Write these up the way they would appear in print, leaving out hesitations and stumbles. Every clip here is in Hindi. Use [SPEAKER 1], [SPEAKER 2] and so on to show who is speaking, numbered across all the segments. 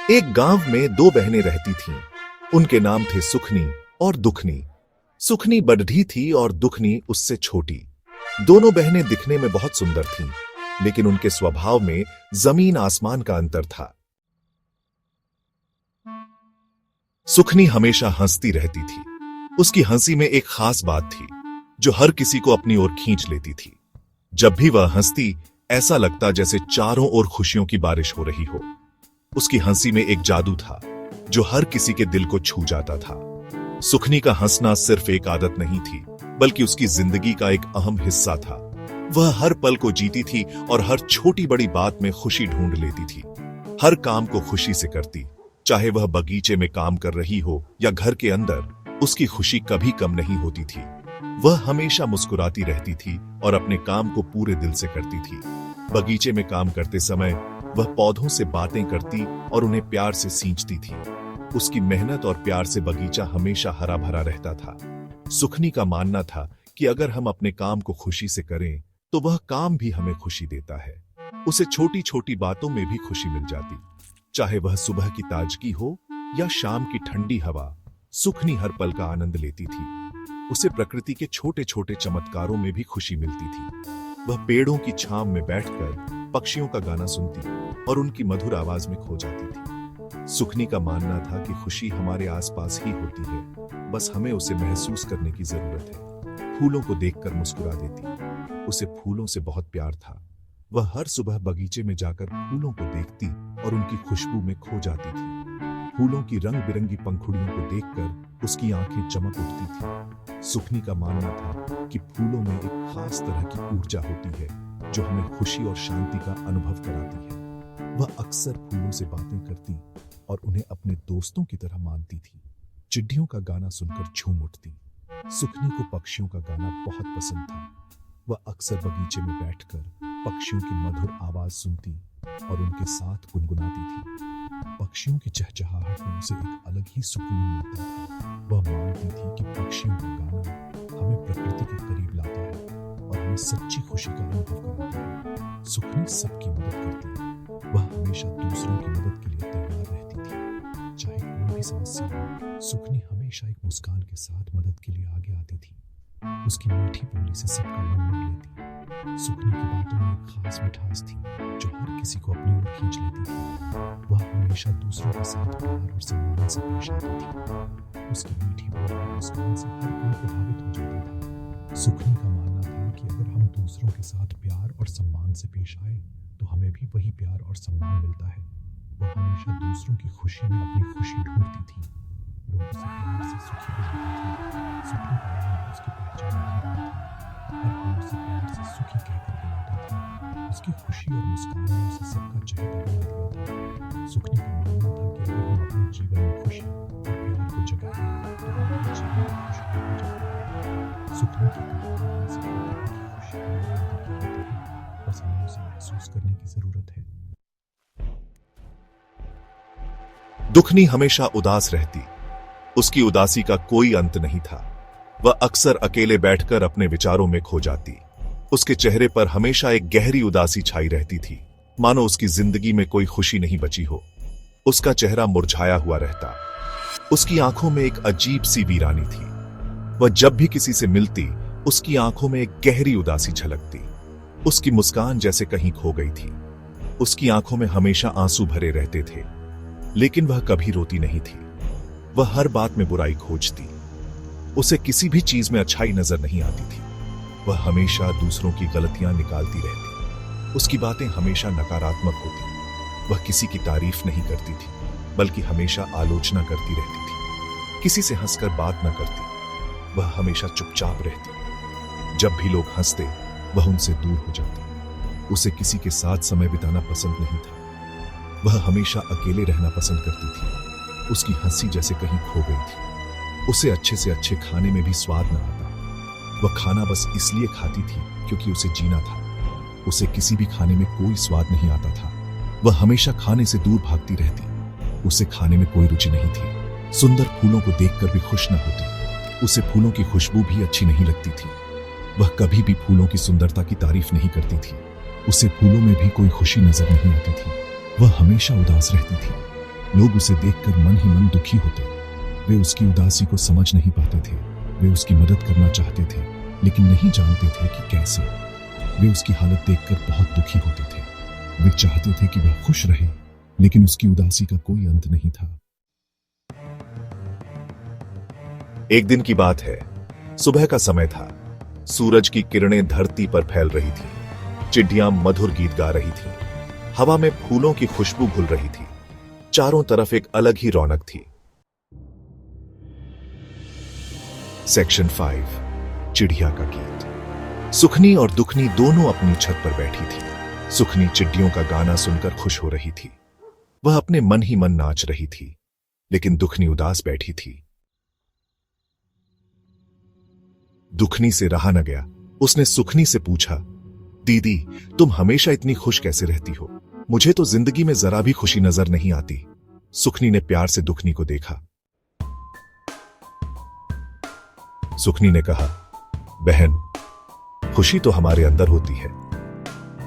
[SPEAKER 1] एक गांव में दो बहनें रहती थीं। उनके नाम थे सुखनी और दुखनी। सुखनी बड़ढी थी और दुखनी उससे छोटी। दोनों बहनें दिखने में बहुत सुंदर थीं, लेकिन उनके स्वभाव में जमीन आसमान का अंतर था। सुखनी हमेशा हंसती रहती थी। उसकी हंसी में एक खास बात थी जो हर किसी को अपनी ओर खींच लेती थी। जब भी वह हंसती, ऐसा लगता जैसे चारों ओर खुशियों की बारिश हो रही हो। उसकी हंसी में एक जादू था जो हर किसी के दिल को छू जाता था। सुखनी का हंसना सिर्फ एक आदत नहीं थी, बल्कि उसकी जिंदगी का एक अहम हिस्सा था। वह हर पल को जीती थी और हर छोटी बड़ी बात में खुशी ढूंढ लेती थी। हर काम को खुशी से करती, चाहे वह बगीचे में काम कर रही हो या घर के अंदर। उसकी खुशी कभी कम नहीं होती थी। वह हमेशा मुस्कुराती रहती थी और अपने काम को पूरे दिल से करती थी। बगीचे में काम करते समय वह पौधों से बातें करती और उन्हें प्यार से सींचती थी। उसकी मेहनत और प्यार से बगीचा हमेशा हरा भरा रहता था। सुखनी का मानना था कि अगर हम अपने काम को खुशी से करें तो वह काम भी हमें खुशी देता है। उसे छोटी छोटी बातों में भी खुशी मिल जाती, चाहे वह सुबह की ताजगी हो या शाम की ठंडी हवा। सुखनी हर पल का आनंद लेती थी। उसे प्रकृति के छोटे छोटे चमत्कारों में भी खुशी मिलती थी। वह पेड़ों की छांव में बैठकर पक्षियों का गाना सुनती और उनकी मधुर आवाज में खो जाती थी। सुखनी का मानना था कि खुशी हमारे आसपास ही होती है, बस हमें उसे महसूस करने की जरूरत है। फूलों को देखकर मुस्कुरा देती। उसे फूलों से बहुत प्यार था। वह हर सुबह बगीचे में जाकर फूलों को देखती और उनकी खुशबू में खो जाती थी। फूलों की रंग बिरंगी पंखुड़ियों को देखकर उसकी आंखें चमक उठती थी। सुखनी का मानना था कि फूलों में एक खास तरह की ऊर्जा होती है जो हमें खुशी और शांति का अनुभव कराती है। वह अक्सर फूलों से बातें करती और उन्हें अपने दोस्तों की तरह मानती थी। चिड़ियों का गाना सुनकर झूम उठती। सुखनी को पक्षियों का गाना बहुत पसंद था। वह अक्सर बगीचे में बैठकर पक्षियों की मधुर आवाज सुनती और उनके साथ गुनगुनाती थी। पक्षियों की चहचहाहट में उसे एक अलग ही सुकून मिलता था। वह मानती थी कि पक्षियों का गाना हमें प्रकृति के करीब लाता है और हमें सच्ची खुशी का अनुभव कराता है। सुखनी सबकी मदद करती है। वह हमेशा दूसरों की मदद के लिए तैयार रहती थी। चाहे कोई भी समस्या हो, सुखनी हमेशा एक मुस्कान के साथ मदद के लिए आगे आती थी। उसकी मीठी बोली से सबका मन मोह लेती। सुखनी की बातों में एक खास मिठास थी जो हर किसी को अपनी ओर खींच लेती थी। वह हमेशा दूसरों के साथ प्यार और सम्मान से पेश आती थी। उसकी मीठी बोली और मुस्कान से हर कोई प्रभावित हो जाता था। सुखनी का मानना था कि अगर हम दूसरों के साथ प्यार और सम्मान से पेश आए तो हमें भी वही प्यार और सम्मान मिलता है। वह हमेशा दूसरों की खुशी में अपनी खुशी ढूंढती थी। लोग उसे प्यार से सुखी बुलाते थे। सुखनी का नाम उसकी पहचान नहीं थी। हर कोई उसे प्यार से सुखी कहकर बुलाता था। उसकी खुशी और मुस्कान ने उसे सबका चहेता बना दिया था। सुखनी का मानना था कि अगर हम अपने जीवन में खुशी और प्यार को जगाएं तो हमारे जीवन को खुशहाल हो जाता है। सुखनी की कहानी हमें सिखाती है कि खुशी हमारे अंदर ही होती है, बस हमें उसे महसूस करने की जरूरत है। दुखनी हमेशा उदास रहती। उसकी उदासी का कोई अंत नहीं था। वह अक्सर अकेले बैठकर अपने विचारों में खो जाती। उसके चेहरे पर हमेशा एक गहरी उदासी छाई रहती थी, मानो उसकी जिंदगी में कोई खुशी नहीं बची हो। उसका चेहरा मुरझाया हुआ रहता। उसकी आंखों में एक अजीब सी वीरानी थी। वह जब भी किसी से मिलती, उसकी आंखों में एक गहरी उदासी झलकती। उसकी मुस्कान जैसे कहीं खो गई थी। उसकी आंखों में हमेशा आंसू भरे रहते थे, लेकिन वह कभी रोती नहीं थी। वह हर बात में बुराई खोजती। उसे किसी भी चीज में अच्छाई नजर नहीं आती थी। वह हमेशा दूसरों की गलतियां निकालती रहती। उसकी बातें हमेशा नकारात्मक होती। वह किसी की तारीफ नहीं करती थी, बल्कि हमेशा आलोचना करती रहती थी। किसी से हंसकर बात न करती। वह हमेशा चुपचाप रहती। जब भी लोग हंसते, वह उनसे दूर हो जाती। उसे किसी के साथ समय बिताना पसंद नहीं था। वह हमेशा अकेले रहना पसंद करती थी। उसकी हंसी जैसे कहीं खो गई थी। उसे अच्छे से अच्छे खाने में भी स्वाद न आता। वह खाना बस इसलिए खाती थी क्योंकि उसे जीना था। उसे किसी भी खाने में कोई स्वाद नहीं आता था। वह हमेशा खाने से दूर भागती रहती। उसे खाने में कोई रुचि नहीं थी। सुंदर फूलों को देखकर भी खुश न होती। उसे फूलों की खुशबू भी अच्छी नहीं लगती थी। वह कभी भी फूलों की सुंदरता की तारीफ नहीं करती थी। उसे फूलों में भी कोई खुशी नजर नहीं आती थी। वह हमेशा उदास रहती थी।
[SPEAKER 2] लोग उसे देखकर मन ही मन दुखी होते। वे उसकी उदासी को समझ नहीं पाते थे। वे उसकी मदद करना चाहते थे, लेकिन नहीं जानते थे कि कैसे। वे उसकी हालत देखकर बहुत दुखी होते थे। वे चाहते थे कि वह खुश रहे, लेकिन उसकी उदासी का कोई अंत नहीं था।
[SPEAKER 1] एक दिन की बात है। सुबह का समय था। सूरज की किरणें धरती पर फैल रही थी। चिड़ियां मधुर गीत गा रही थी। हवा में फूलों की खुशबू घुल रही थी। चारों तरफ एक अलग ही रौनक थी। सेक्शन 5, चिड़िया का गीत। सुखनी और दुखनी दोनों अपनी छत पर बैठी थी। सुखनी चिड़ियों का गाना सुनकर खुश हो रही थी। वह अपने मन ही मन नाच रही थी, लेकिन दुखनी उदास बैठी थी। दुखनी से रहा न गया। उसने सुखनी से पूछा, दीदी, तुम हमेशा इतनी खुश कैसे रहती हो? मुझे तो जिंदगी में जरा भी खुशी नजर नहीं आती। सुखनी ने प्यार से दुखनी को देखा। सुखनी ने कहा, बहन, खुशी तो हमारे अंदर होती है।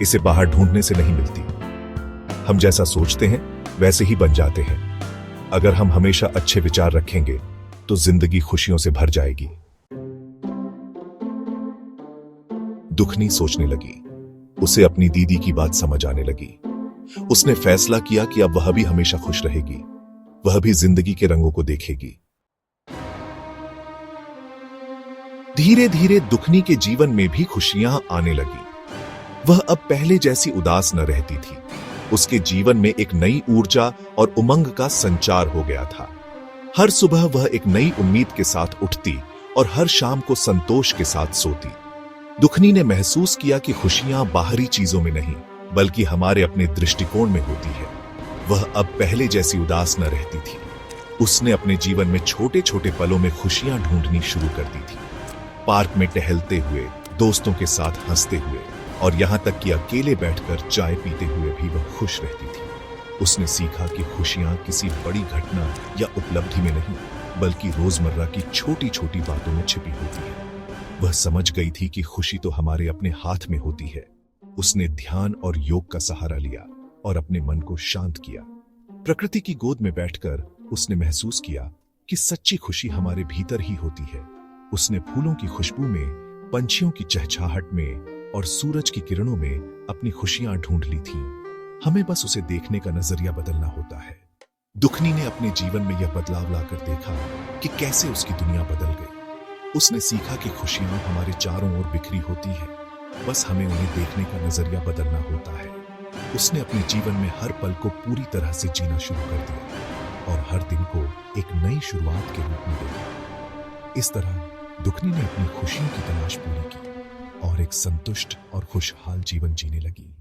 [SPEAKER 1] इसे बाहर ढूंढने से नहीं मिलती। हम जैसा सोचते हैं वैसे ही बन जाते हैं। अगर हम हमेशा अच्छे विचार रखेंगे तो जिंदगी खुशियों से भर जाएगी। दुखनी सोचने लगी। उसे अपनी दीदी की बात समझ आने लगी। उसने फैसला किया कि अब वह भी हमेशा खुश रहेगी। वह भी जिंदगी के रंगों को देखेगी। धीरे धीरे दुखनी के जीवन में भी खुशियां आने लगी। वह अब पहले जैसी उदास न रहती थी। उसके जीवन में एक नई ऊर्जा और उमंग का संचार हो गया था। हर सुबह वह एक नई उम्मीद के साथ उठती और हर शाम को संतोष के साथ सोती। दुखनी ने महसूस किया कि खुशियां बाहरी चीजों में नहीं, बल्कि हमारे अपने दृष्टिकोण में होती है। वह अब पहले जैसी उदास न रहती थी। उसने अपने जीवन में छोटे छोटे पलों में खुशियां ढूंढनी शुरू कर दी थी। पार्क में टहलते हुए, दोस्तों के साथ हंसते हुए और यहां तक कि अकेले बैठकर चाय पीते हुए भी वह खुश रहती थी। उसने सीखा कि खुशियां किसी बड़ी घटना या उपलब्धि में नहीं, बल्कि रोजमर्रा की छोटी छोटी बातों में छिपी होती है। वह समझ गई थी कि खुशी तो हमारे अपने हाथ में होती है। उसने ध्यान और योग का सहारा लिया और अपने मन को शांत किया। प्रकृति की गोद में बैठकर उसने महसूस किया कि सच्ची खुशी हमारे भीतर ही होती है। उसने फूलों की खुशबू में, पंछियों की चहचहाहट में और सूरज की किरणों में अपनी खुशियां ढूंढ ली थीं। हमें बस उसे देखने का नजरिया बदलना होता है। दुखनी ने अपने जीवन में यह बदलाव लाकर देखा कि कैसे उसकी दुनिया बदल गई। उसने सीखा कि खुशियां हमारे चारों ओर बिखरी होती है, बस हमें उन्हें देखने का नजरिया बदलना होता है। उसने अपने जीवन में हर पल को पूरी तरह से जीना शुरू कर दिया और हर दिन को एक नई शुरुआत के रूप में देखा। इस तरह दुखनी ने अपनी खुशियों की तलाश पूरी की और एक संतुष्ट और खुशहाल जीवन जीने लगी।